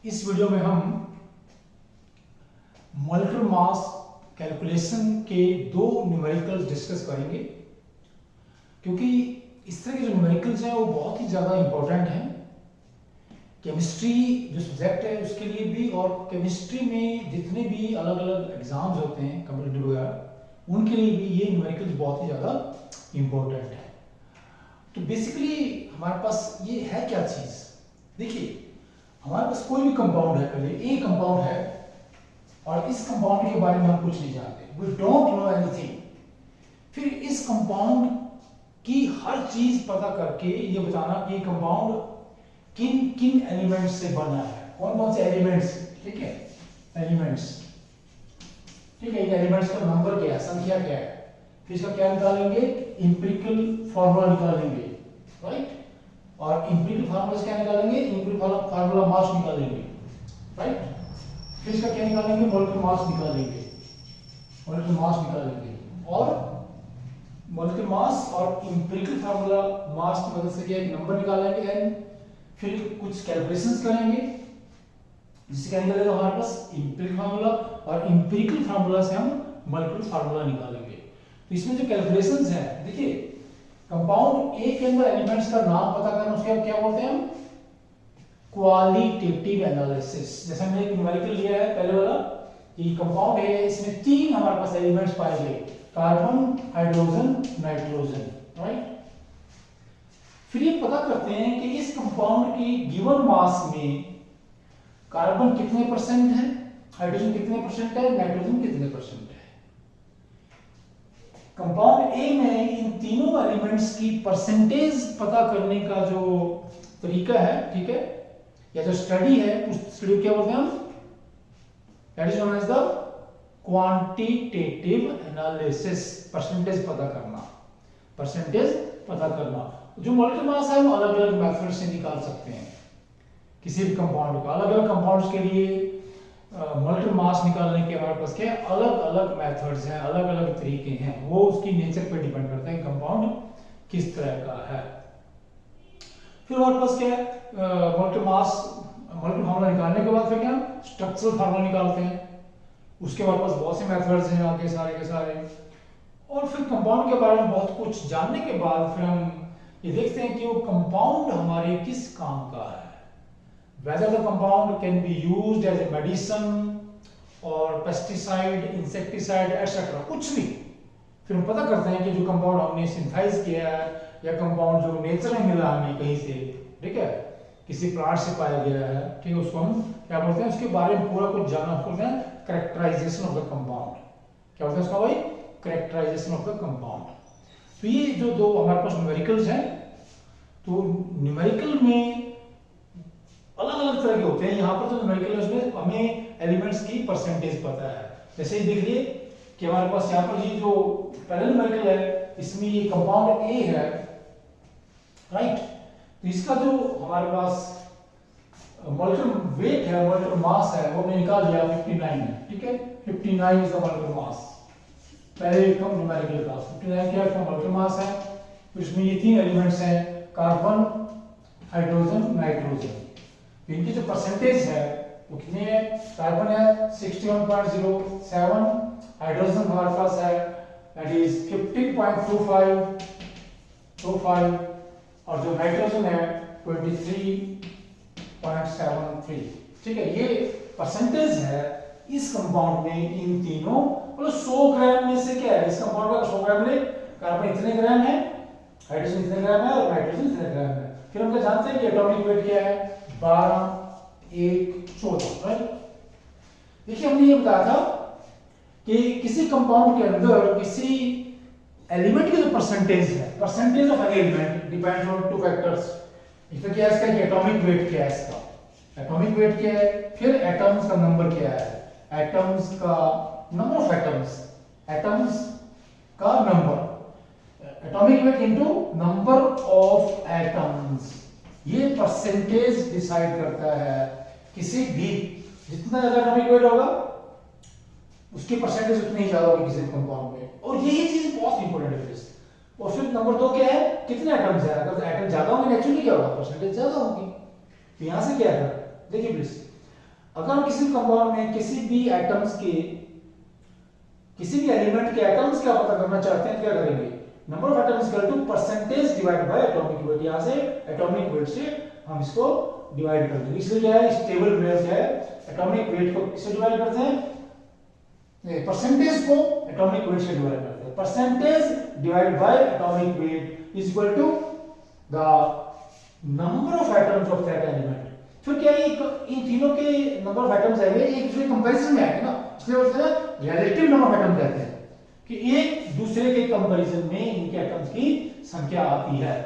इस वीडियो में हम मॉलिक्यूलर मास कैलकुलेशन के दो न्यूमेरिकल्स डिस्कस करेंगे, क्योंकि इस तरह के जो न्यूमेरिकल्स हैं वो बहुत ही ज़्यादा इंपॉर्टेंट हैं केमिस्ट्री जो सब्जेक्ट है उसके लिए भी, और केमिस्ट्री में जितने भी अलग अलग एग्जाम्स होते हैं कम्पिटिटिव वगैरह उनके लिए भी ये न्यूमेरिकल्स बहुत ही ज़्यादा इंपॉर्टेंट है। तो बेसिकली हमारे पास ये है क्या चीज़, देखिए हमारे पास कोई भी कंपाउंड है, पहले ए कंपाउंड है और इस कंपाउंड के बारे में हम कुछ नहीं जानते, वी डोंट नो एनीथिंग। फिर इस कंपाउंड की हर चीज पता करके ये बताना कि ये कंपाउंड किन किन एलिमेंट्स से बना है, कौन कौन से एलिमेंट्स, ठीक है एलिमेंट्स, ठीक है, इन एलिमेंट्स का नंबर क्या है, संख्या क्या है, फिर इसका क्या निकालेंगे, इंपिरिकल फार्मूला निकालेंगे, राइट, और इंपिरिकल फार्मूला क्या निकालेंगे, इंपिरिकल फार्मूला मास निकालेंगे, राइट, फिर इसका क्या निकालेंगे, मॉलिक्यूलर मास निकालेंगे, मॉलिक्यूलर मास निकालेंगे, और मॉलिक्यूलर मास और इंपिरिकल फार्मूला मास की मदद से क्या एक नंबर निकालेंगे, एंड फिर कुछ कैलकुलेशंस करेंगे जिससे क्या निकलेगा हमारे पास इंपिरिकल फार्मूला, और इंपिरिकल फार्मूला से हम मॉलिक्यूलर फार्मूला निकालेंगे। तो इसमें जो कैलकुलेशंस हैं, देखिए कंपाउंड ए के अंदर एलिमेंट्स का नाम पता करना, उसके क्या बोलते हैं हम, क्वालिटेटिव एनालिसिस। जैसे हमने एक न्यूमेरिकल लिया है पहले वाला कि कंपाउंड है, इसमें तीन हमारे पास एलिमेंट्स पाए गए, कार्बन, हाइड्रोजन, नाइट्रोजन, राइट। फिर ये पता करते हैं कि इस कंपाउंड की गिवन मास में कार्बन कितने परसेंट है, हाइड्रोजन कितने परसेंट है, नाइट्रोजन कितने परसेंट है। कंपाउंड ए में इन तीनों एलिमेंट्स की परसेंटेज पता करने का जो तरीका है, ठीक है, या जो स्टडी है उस स्टडी क्या बोलते हैं हम, that is known as the quantitative analysis. Percentage पता करना, परसेंटेज पता करना। जो मॉलिक्यूलर मास है हम अलग अलग मेथड से निकाल सकते हैं, किसी भी कंपाउंड का अलग अलग कंपाउंड्स के लिए मॉलिक्यूलर मास निकालने के हमारे पास क्या अलग अलग मेथड्स हैं, अलग अलग तरीके हैं, वो उसकी नेचर पे डिपेंड करता है कंपाउंड किस तरह का है। फिर हमारे पास क्या है, मॉलिक्यूलर मास, मॉलिक्यूलर फार्मूला निकालने के बाद फिर क्या स्ट्रक्चरल फार्मूला निकालते हैं, उसके हमारे पास बहुत से मेथड्स हैं आगे सारे के सारे। और फिर कंपाउंड के बारे में बहुत कुछ जानने के बाद फिर हम ये देखते हैं कि वो कंपाउंड हमारे किस काम का है, whether the compound can be used as a medicine or pesticide, insecticide, etc. कुछ भी फिर हम पता करते हैं कि जो कंपाउंड हमने सिंथेसाइज किया है या कंपाउंड जो नेचर में मिला हमें कहीं से, ठीक है, किसी प्लांट से पाया गया है, ठीक है, उसको हम क्या बोलते हैं, उसके बारे में पूरा कुछ जाना, उसको बोलते हैं कैरेक्टराइजेशन ऑफ द कंपाउंड। क्या बोलते हैं उसका भाई, कैरेक्टराइजेशन ऑफ द कंपाउंड। तो ये जो दो हमारे पास न्यूमेरिकल्स हैं, तो न्यूमेरिकल में अलग अलग तरह के होते हैं। यहाँ पर जो न्यूमेरिकल है उसमें हमें एलिमेंट्स की परसेंटेज पता है। जैसे ही देखिए कि हमारे पास यहाँ पर ये जो पहला न्यूमेरिकल है इसमें ये कंपाउंड ए है, राइट, तो इसका जो हमारे पास मॉलिक्यूलर वेट है, मॉलिक्यूलर मास है, वो हमने निकाल लिया 59 है, ठीक है, 59 इज द मॉलिक्यूलर मास। पहले एक हम न्यूमेरिकल का 59 क्या है, मॉलिक्यूलर मास है। तो इसमें ये तीन एलिमेंट्स हैं, कार्बन, हाइड्रोजन, नाइट्रोजन। इनकी जो परसेंटेज है वो कितनी है, कार्बन है 61.07, हाइड्रोजन हमारे पास है दैट इज 15.25, और जो नाइट्रोजन है 23.73, ठीक है। ये परसेंटेज है इस कंपाउंड में, इन तीनों मतलब 100 ग्राम में से क्या है, इस कंपाउंड का 100 ग्राम में कार्बन इतने ग्राम है, हाइड्रोजन इतने ग्राम है और नाइट्रोजन इतने ग्राम है। फिर हम क्या जानते हैं कि एटॉमिक वेट क्या है, 12, 1, 14, राइट। देखिए हमने ये बताया था कि किसी कंपाउंड के अंदर किसी एलिमेंट की जो परसेंटेज है, percentage of an element depends on two factors. इसमें क्या है, इसका एटॉमिक वेट क्या है, इसका एटॉमिक वेट क्या है, फिर एटम्स का नंबर क्या है, एटम्स का नंबर ऑफ एटम्स, एटम्स का number, atomic weight into number of atoms, ये परसेंटेज डिसाइड करता है किसी भी, जितना ज्यादा एटॉमिक वेट होगा उसकी परसेंटेज उतनी ही ज्यादा होगी किसी कंपाउंड में, और यही चीज बहुत इंपॉर्टेंट है। और फिर नंबर 2 क्या है, कितने एटम्स है, अगर एटम ज्यादा होंगे नेचुरली क्या होगा, परसेंटेज ज्यादा होगी। तो यहां से क्या है, देखिए प्लीज, अगर हम किसी कंपाउंड में किसी भी एटम्स के किसी भी एलिमेंट के एटम्स का पता करना चाहते हैं तो क्या करेंगे, number of atoms equal to percentage divide by atomic weight. यहां से एटॉमिक वेट से हम इसको डिवाइड कर देंगे। इसलिए क्या है, इस टेबल में क्या है, एटॉमिक वेट को किससे डिवाइड करते हैं, परसेंटेज को एटॉमिक वेट से डिवाइड करते हैं। Percentage divide by atomic weight is equal to the number of atoms of that element. फिर क्या है, इन तीनों के नंबर ऑफ एटम्स आएंगे एक दूसरे कंपैरिजन में आएंगे ना, इसलिए बोलते हैं रिलेटिव नंबर ऑफ एटम कहते हैं कि एक दूसरे के कंपैरिजन में इनके एटम्स की संख्या आती है।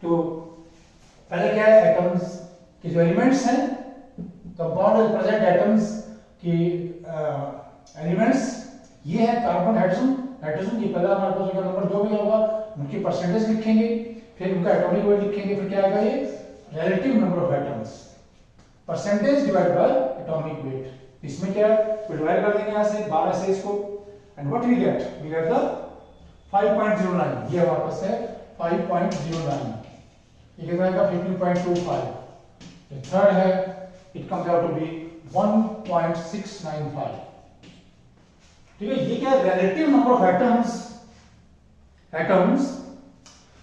तो पहले क्या है, एटम्स के जो एलिमेंट्स हैं, कंपाउंड में प्रेजेंट एटम्स की एलिमेंट्स ये है कार्बन, हाइड्रोजन, ये पहला हमारे पास होगा नंबर 2 में होगा, उनकी परसेंटेज लिखेंगे, फिर उनका एटॉमिक वेट लिखेंगे, फिर क्या आएगा, ये relative number of atoms, percentage divide by atomic wait. इसमें क्या है, तो डिवाइड कर देंगे यहां से 12 से इसको, and what we get the 5.09। ये हमारे पास है 5.09, ये कितना आएगा 15.25। थर्ड है, it comes out to be 1.695। ठीक है, ये क्या है, रिलेटिव नंबर ऑफ एटम्स।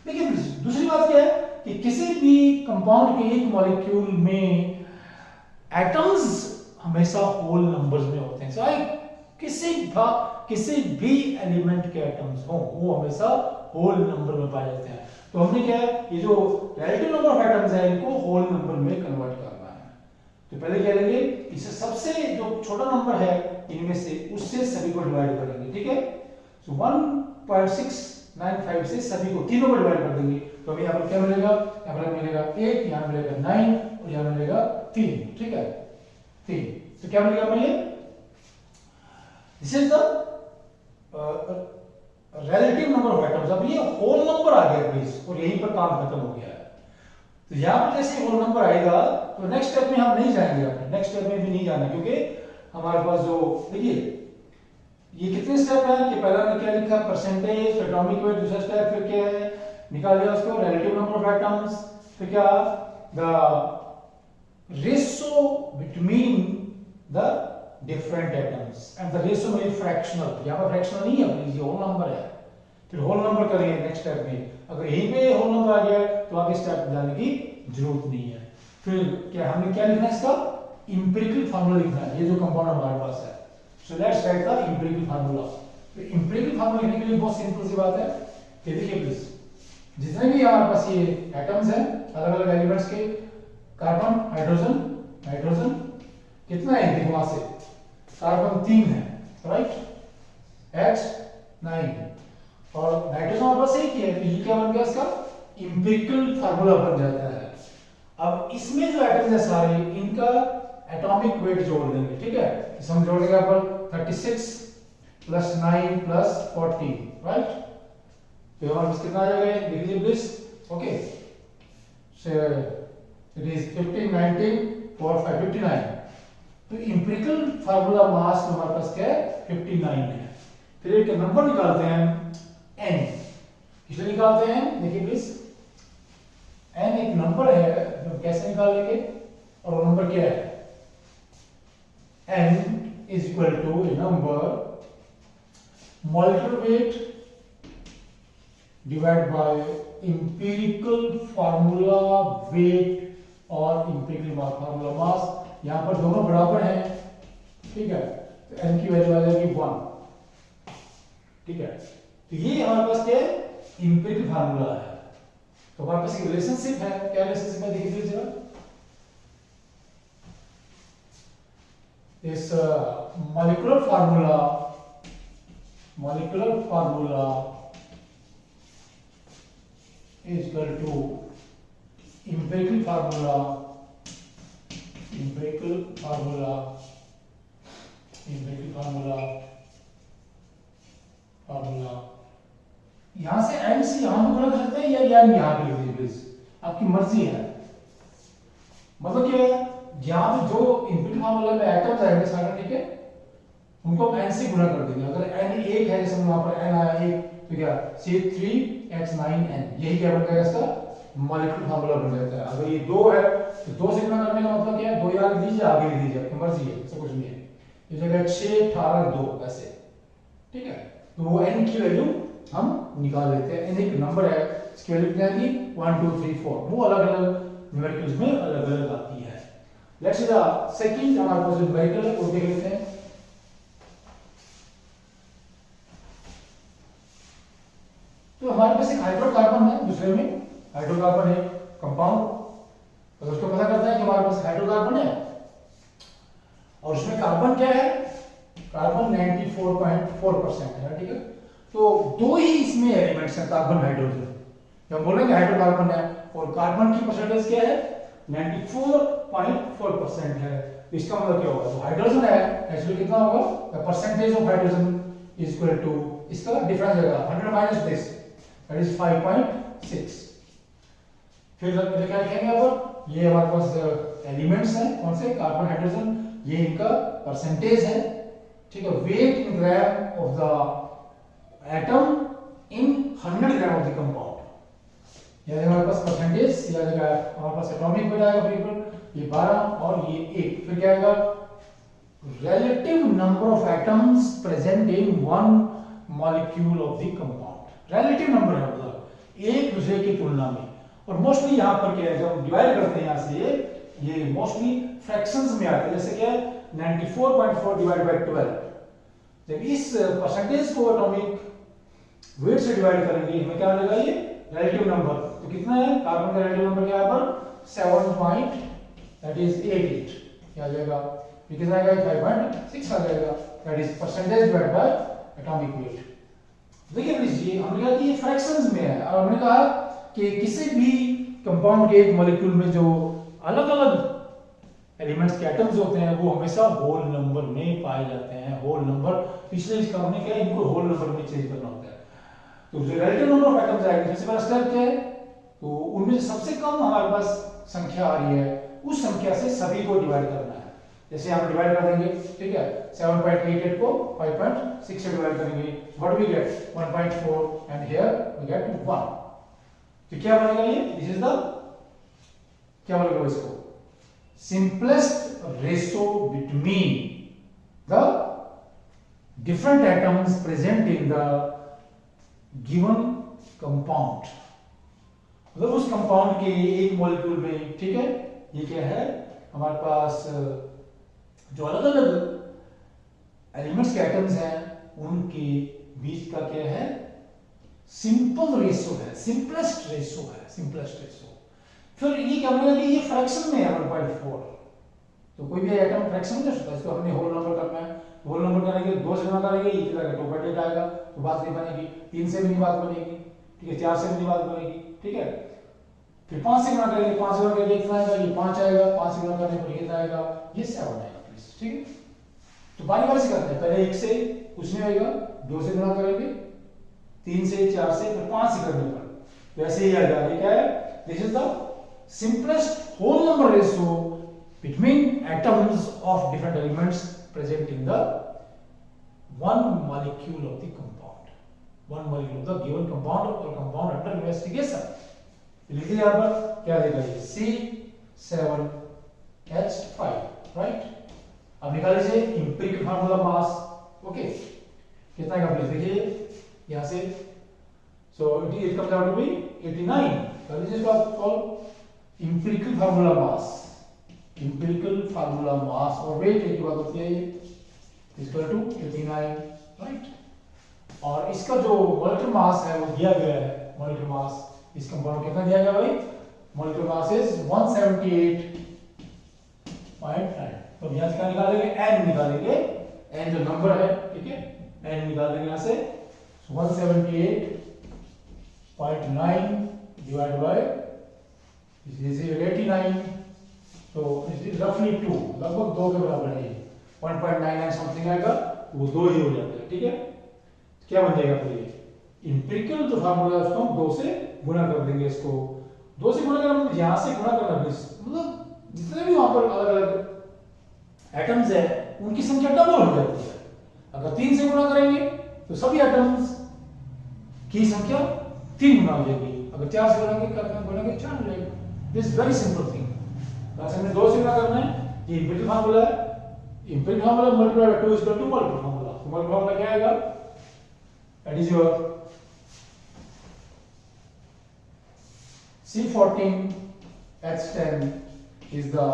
देखिए दूसरी बात क्या है कि किसी भी कंपाउंड के एक मॉलिक्यूल में एटम्स हमेशा होल नंबर्स में होते हैं, चाहे किसी भी एलिमेंट के एटम्स हो, वो हमेशा होल नंबर में पाए जाते हैं। तो हमने क्या है, ये जो रिलेटिव नंबर ऑफ एटम्स है इनको होल नंबर में कन्वर्ट करना है। तो पहले क्या लेंगे, इसे सबसे जो छोटा नंबर है इनमें से उससे सभी को डिवाइड करेंगे। ठीक है, सो 1.695 से सभी को तीनों को डिवाइड कर देंगे। तो हमें यहाँ पर क्या मिलेगा, यहाँ पर मिलेगा 1, यहाँ मिलेगा 9 और यहाँ मिलेगा 3। ठीक है, 3। तो क्या मिलेगा हमें, this is the relative number of atoms. अब ये होल नंबर आ गया प्लीज, और यहीं पर काम खत्म हो गया है। तो यहाँ पर जैसे होल नंबर आएगा तो नेक्स्ट स्टेप में हम नहीं जाएंगे, नेक्स्ट स्टेप में भी नहीं जाना, क्योंकि हमारे पास जो देखिए ये कितने स्टेप है कि पहला हमने क्या लिखा, परसेंटेज, एटॉमिक वेट, दूसरा स्टेप फिर क्या है, निकाल लिया उसको रिलेटिव नंबर ऑफ एटम्स, फिर क्या the ratio between the different atoms, and the ratio में फ्रैक्शनल, यहाँ पर फ्रैक्शनल नहीं है प्लीज, ये होल नंबर है। फिर होल नंबर करेंगे नेक्स्ट स्टेप में, अगर यहीं पे होल नंबर आ गया तो आगे स्टेप जाने की जरूरत नहीं है। फिर क्या हमने क्या लिखना है, इसका इंपेरिकल फार्मूला लिखना है, ये जो कंपाउंड हमारे पास है। So let's write the empirical formula. तो इंपेरिकल फार्मूला लिखने के लिए बहुत सिंपल सी बात है, ये देखिए प्लीज, जितने भी हमारे पास ये एटम्स हैं अलग अलग एलिमेंट्स के, कार्बन, हाइड्रोजन कितना है, देखो वहां से कार्बन 3 है, राइट, H9, और नाइट्रोजन हमारे पास एक ही है, तो ये क्या बन गया, इसका इंपेरिकल फार्मूला बन जाता है। अब इसमें जो एटम्स है सारे, इनका एटॉमिक वेट जोड़ देंगे। ठीक है, इसे हम जोड़ेंगे यहाँ पर 36 प्लस 9 प्लस 40, राइट। तो हमारे पास कितना आ जाएगा, देख लीजिए please, okay, so it is 15 19 4 5 59। तो इंपेरिकल फार्मूला मास में हमारे पास क्या है, 59 है। फिर एक नंबर निकालते हैं n, किसलिए निकालते हैं, देखिए प्लीज, n एक नंबर है, तो कैसे निकालेंगे, और वो नंबर क्या है, n is equal to a number molecular weight divided by empirical formula weight और empirical formula mass। यहां पर दोनों बराबर हैं, ठीक है, तो n की वैल्यू आ जाएगी 1। ठीक है, तो ये हमारे पास क्या है, empirical फार्मूला है। तो हमारे पास एक रिलेशनशिप है, क्या रिलेशनशिप है, देखिए जरा, इस molecular formula is equal to empirical formula यहां से n से यहां पे गुणा कर सकते हैं, या यहां पे लिख दीजिए प्लीज, आपकी मर्जी है। मतलब क्या है, यहाँ पे जो इनपुट फार्मूला में एटम्स आएंगे सारे, ठीक है, उनको हम n से गुणा कर देंगे। अगर n 1 है, जैसे वहां पर n आया 1, तो क्या C3H9n, यही क्या बन जाएगा इसका मॉलिक्यूलर फार्मूला बन जाता है। अगर ये 2 है तो 2 से गुणा करने का मतलब क्या है, 2 याद दीजिए, आगे लिख दीजिए, आपकी मर्जी है, ऐसा कुछ नहीं है। इस जगह 6 18 2 ऐसे, ठीक है। तो वो n की वैल्यू हम निकाल लेते हैं। n एक नंबर है, इसकी वैल्यू कितनी आती है 1 2 3 4, वो अलग अलग न्यूमेरिकल्स में अलग अलग आती है। लेट्स सी द सेकंड हमारे पास जो न्यूमेरिकल है वो देख लेते हैं। तो हमारे पास एक हाइड्रोकार्बन है, दूसरे में हाइड्रोकार्बन है कंपाउंड, तो उसको पता करता है कि हमारे पास हाइड्रोकार्बन है और उसमें कार्बन क्या है, कार्बन 94.4% है, ठीक है। तो दो ही इसमें एलिमेंट्स हैं, कार्बन हाइड्रोजन। जब हम बोलेंगे हाइड्रोकार्बन है और कार्बन की परसेंटेज क्या है 94.4% है, तो इसका मतलब क्या होगा, तो हाइड्रोजन है एक्चुअली कितना होगा, the percentage of hydrogen is equal to, इसका डिफरेंस आएगा 100 माइनस दिस, दैट इज 5.6। फिर क्या लिखेंगे यहाँ पर, ये हमारे पास एलिमेंट्स हैं कौन से, कार्बन हाइड्रोजन, ये इनका परसेंटेज है, ठीक है, weight in gram of the atom in 100 gram of the compound. यानी हमारे पास परसेंटेज या हमारे पास एटॉमिक वेट आएगा फिर ये 12 और ये 1, फिर क्या आएगा relative number of atoms present in one molecule of the compound। relative number है मतलब एक दूसरे की तुलना में। और मोस्टली यहाँ पर क्या है, जब डिवाइड करते हैं यहाँ से ये मोस्टली फ्रैक्शंस में आते हैं, जैसे क्या है 94.4 डिवाइड बाय 12। जब इस परसेंटेज को एटॉमिक वेट से डिवाइड करेंगे हमें क्या मिलेगा, ये रिलेटिव नंबर। तो कितना है, कार्बन का रिलेटिव नंबर क्या है पर 7 दैट इज 88 क्या आ जाएगा, ये कितना आएगा 5.6 आ जाएगा, that is percentage divide by atomic wait. देखिए लीजिए हमने कहा कि ये फ्रैक्शंस में है और हमने कहा कि किसी भी कंपाउंड के एक मॉलिक्यूल में जो अलग अलग एलिमेंट्स के एटम्स होते हैं वो हमेशा होल नंबर में पाए जाते हैं। होल नंबर पिछले इसका हमने क्या है, इनको होल नंबर में चेंज करना होता है। तो जो रिलेटिव नंबर ऑफ एटम्स आएंगे, सबसे पहला स्टेप क्या है, तो उनमें सबसे कम हमारे पास संख्या आ रही है उस संख्या से सभी को डिवाइड करना है। जैसे हम डिवाइड कर देंगे, ठीक है, 7.88 को 5.6 से डिवाइड करेंगे, what we get 1.4 and here we get 1। तो क्या बनेगा ये, दिस इज द क्या बोलेगा इसको, simplest ratio between the different atoms present in the given compound. मतलब उस कंपाउंड के एक मॉलिक्यूल में, ठीक है, ये क्या है हमारे पास जो अलग अलग एलिमेंट्स के एटम्स हैं उनके बीच का क्या है, सिंपल रेशो है, सिंपलेस्ट रेशो है, सिंपलेस्ट रेशो। फिर ये क्या बोलेगा कि ये फ्रैक्शन में है 1.4, तो कोई भी एटम फ्रैक्शन में होता है, इसको हमने होल नंबर करना है, होल नंबर करने के लिए 2 से गुणा करेंगे, ये कितना 2.8 आएगा, तो बात नहीं बनेगी, 3 से भी नहीं बात बनेगी, ठीक है, 4 से भी नहीं बात बनेगी, ठीक है। फिर 5 से गुणा करेंगे, 5 से गुणा करके कितना आएगा, ये 5 आएगा, 5 से गुणा करने पर कितना आएगा, ये 7 आएगा, प्लीज, ठीक है। तो बारी बारी से करते हैं, पहले 1 से कुछ नहीं आएगा, 2 से गुणा करेंगे, 3 से, 4 से, फिर 5 से करने पर वैसे ही आएगा। ये क्या है, this is the simplest whole number ratio between atoms of different elements present in the one molecule of the compound, one molecule of the given compound और कंपाउंड अंडर इन्वेस्टिगेशन। लिखिए यहां पर क्या देगा, ये C7H5, राइट। अब निकाल लीजिए इंपिरिकल फार्मूला मास, ओके, कितना का प्लीज देखिए यहां से, so it comes out to be 89। कर लीजिए इसको आप solve, empirical formula mass, empirical formula mass और वेट एक बात होती है इक्वल टू 89, राइट। और इसका जो मॉलिक्यूलर मास है वो दिया गया है, मॉलिक्यूलर मास इस कंपाउंड कितना दिया गया भाई, मॉलिक्यूलर मास इज 178.9। तो यहां से क्या निकालेंगे, n निकालेंगे, n जो नंबर है, ठीक है, n निकालेंगे यहां से 178.9 डिवाइड बाय दिस इज 89, तो इट इज रफली 2, लगभग 2 के बराबर है, 1.99 समथिंग आएगा, वो 2 ही हो जाता है, ठीक है। क्या बन जाएगा फिर ये इंपिरिकल जो फार्मूला है उसको हम 2 से गुणा कर देंगे, इसको 2 से गुणा करना मतलब यहां से गुणा करना, मतलब जितने भी वहां पर अलग अलग एटम्स है उनकी संख्या डबल हो जाती है। अगर 3 से गुणा करेंगे तो सभी एटम्स की संख्या 3 गुना हो जाएगी, अगर 4 से बोलेंगे 4 मिलेगा। This very simple thing. बस हमने 2 से क्या करना है, ये इंपीरियल फार्मूला है, imperial formula multiply by 2 is equal to multiple formula. तो मल्टीपल फार्मूला क्या आएगा, that is your C14H10 is the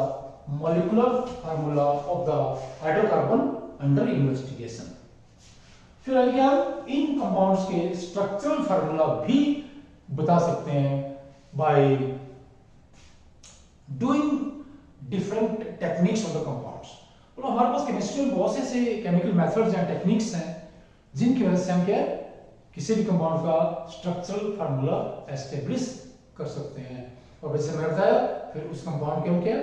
molecular formula of the hydrocarbon under investigation। फिर आगे आप इन कंपाउंड्स के स्ट्रक्चरल फार्मूला भी बता सकते हैं by doing different techniques of the compounds. तो हमारे पास केमिस्ट्री में बहुत से केमिकल मेथड्स हैं, टेक्निक्स हैं, जिनकी वजह से हम क्या किसी भी कंपाउंड का स्ट्रक्चरल फार्मूला एस्टेब्लिश कर सकते हैं। और जैसे मैंने बताया, फिर उस कंपाउंड के हम क्या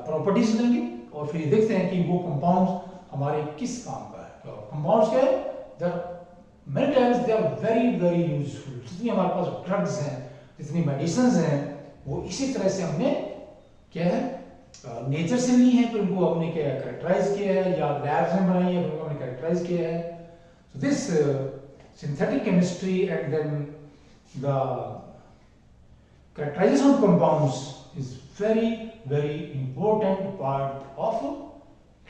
प्रॉपर्टीज लेंगे और फिर देखते हैं कि वो कंपाउंड हमारे किस काम का है। तो कंपाउंड्स क्या है, many times they are very very useful. जितनी हमारे पास ड्रग्स हैं, जितनी मेडिसिन हैं, वो इसी तरह से हमने क्या है नेचर से ली है, फिर उनको हमने क्या कैरेक्टराइज किया है, या लैब्स में बनाई है, फिर उनको हमने कैरेक्टराइज किया है। So this synthetic chemistry and then the characterization of compounds is very important part of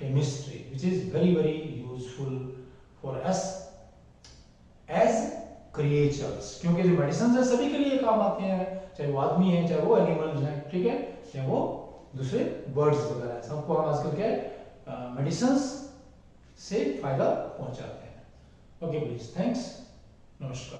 chemistry, which is very useful for us as creatures। क्योंकि जो मेडिसिन है सभी के लिए काम आते हैं, चाहे वो आदमी है, चाहे वो एनिमल्स हैं, ठीक है, चाहे वो दूसरे बर्ड्स वगैरह है, सबको हम आजकल क्या मेडिसिन से फायदा पहुंचाते हैं। ओके प्लीज, थैंक्स, नमस्कार।